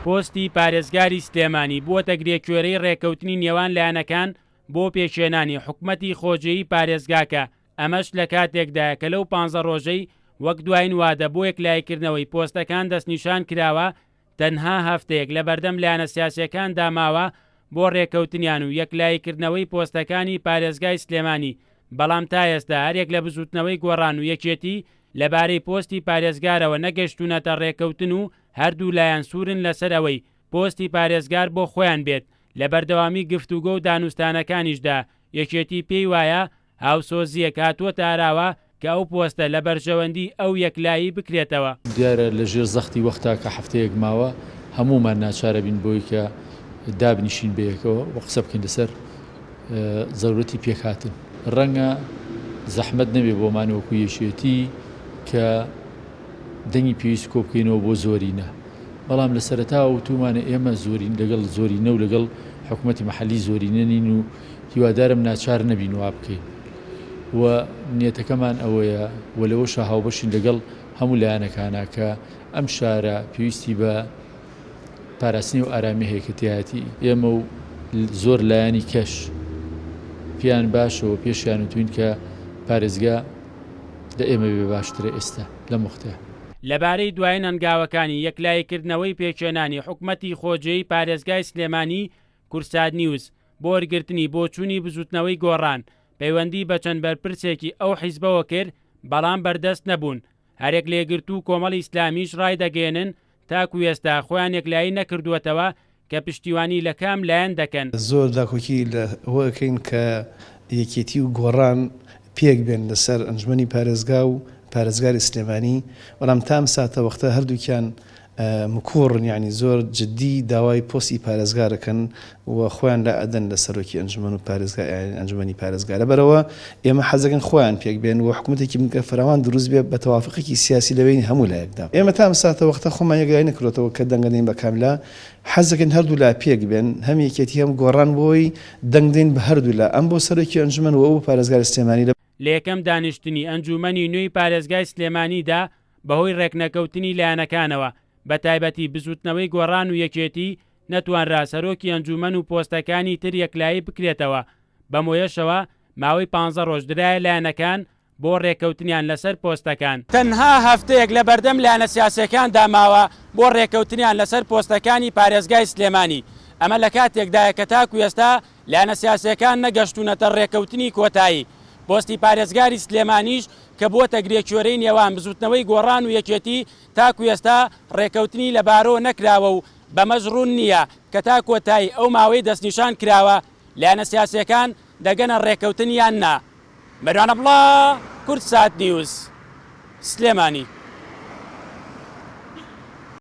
پۆستی پارێزگاری سلێمانی بووەتە گرێکوێرەی ڕێکەوتنی نێوان لایەنەکان بۆ پێشێنانی حکومەتی خۆجێیی پارێزگاکە. ئەمەش لە کاتێکدایە کە لەو 15 ڕۆژەی وەک دوایین وادە بۆ یەکلایکردنەوەی پۆستەکان دەستنیشان کراوە تەنها هەفتەیەک لە بەردەم لایەنە سیاسیەکان داماوە بۆ ڕێکەوتنیان و یەکلایکردنەوەی پۆستەکانی پارێزگای سلێمانی. بەڵام تا ئێستا هەرێک لە بزوتنەوەی گۆڕان و یەکێتی لەبارەی پۆستی پارێزگارەوە نەگەشتونەتە ڕێکەوتن و هەردوو لایەن سوورن لەسەر ئەوەی پۆستی پارێزگار بۆ خۆیان بێت. لە بەردەوامی گفتوگۆ و دانوستانەکانیشدا یەکێتی پێی وایە هاوسۆزیەک هاتووەتە ئاراوە کە ئەو پۆستە لە بەرژەوەندی ئەو یەکلایی بکرێتەوە. دیارە لە ژێر زەختی وەختا کە هەفتەیەک ماوە هەمومان ناچارە بین بۆی کە دابنیشین بەیەکەوە و قسە بکەین لەسەر زەورەتی پێکهاتن. ڕەنگە زەحمەت نەبێ بۆمان وەکو یەکێتی کە دەنگی پێویست کۆ بکەینەوە بۆ زۆرینە، بەڵام لە سەرەتاوە وتومانە ئێمە زۆرین لەگەڵ زۆرینە و لەگەڵ حکوومەتی مەحەلی زۆرینە نین و هیوادارم ناچار نەبین وا بکەین و نیەتەکەمان ئەوەیە و لەوەشە هاوبەشین لەگەڵ هەموو لایەنەکانە کە ئەم شارە پێویستی بە پاراستنی و ئارامی هەیە کە تایەتی ئێمە و زۆر لایەنی کەش پیان باشەوە پێشیان وتوین کە پارێزگا لە ئێمە بێ باشترە ئێستا لە مختە. لەبارەی دوایین هەنگاوەکانی یەکلایکردنەوەی پێچێنانی حکومەتی خۆجێی پارێزگای سلێمانی کورسات نیوز بۆ وەرگرتنی بۆچوونی بزوتنەوەی گۆڕان پەیوەندی بە چەند بەرپرسێکی ئەو حیزبەوە کرد، بەڵام بەردەست نەبوون. هەرێک لێگرتو و کۆمەڵی ئیسلامیش ڕای دەگەێنن تاکو ئێستا خۆیان یەکلایی نەکردووەتەوە کە پشتیوانی لە کام لایەن دەکەن. زۆر داخۆکی لەوەکەین کە یەکێتی و گۆڕان پێک بێن لەسەر ئەنجومەنی پارێزگا و پارێزگاری سلێمانی، بەڵام تام ساتە وەختە هەردووکیان مکوڕن، یعنی زۆر جددی داوای پۆستی پارێزگارەکەن و خۆیان لا ئەدەن لە سەرۆکی ئەنجومەن و ئەنجومەنی پارێزگارە. بەرەوە ئێمە حەزەکەن خۆیان پێک بێن و حکوومەتێکی بکە فراوان دروست بێ بە تەوافقێکی سیاسی لەوەی هەموو لایەکدا. ئێمە تام ساتە وەختە خۆمان یەکلای نەکرێتەوە کە دەنگدەین بە کاملا، حەزەکەن هەردوو لا پێک بێن، هەم یەکێتی هەم گۆڕان بۆی دەنگدەین بە هەردوو لا، ئەم بۆ سەرۆکی ئەنجومەن و ئەو پارێزگاری سلێمانی. لە یەکەم دانیشتنی ئەنجومەنی نوێی پارێزگای سلێمانیدا بەهۆی ڕێکنەکەوتنی لایەنەکانەوە بە تایبەتی بزوتنەوەی گۆڕان و یەکێتی نەتوانرا سەرۆکی ئەنجومەن و پۆستەکانی تر یەکلایی بکرێتەوە. بەمۆیەشەوە ماوەی 15 ڕۆژ درایە لایەنەکان بۆ ڕێکەوتنیان لەسەر پۆستەکان. تەنها هەفتەیەک لە بەردەم لایەنە سیاسیەکان داماوە بۆ ڕێکەوتنیان لەسەر پۆستەکانی پارێزگای سلێمانی. ئەمە لە کاتێکدایە کە تاکو ئێستا لایەنە سیاسیەکان نەگەشتونەتە ڕێکەوتنی کۆتایی. پۆستی پارێزگاری سلێمانیش کە بووەتە گرێکوێرەی نێوان بزوتنەوەی گۆڕان و یەکێتی تاکو ئێستا ڕێکەوتنی لەبارەوە نەکراوە و بەمەش ڕوون نییە کە تا کۆتایی ئەو ماوەی دەستنیشان کراوە لایەنە سیاسیەکان دەگەنە ڕێکەوتنیان نا. مەروانە بڵا، کورسات نیوز، سلێمانی.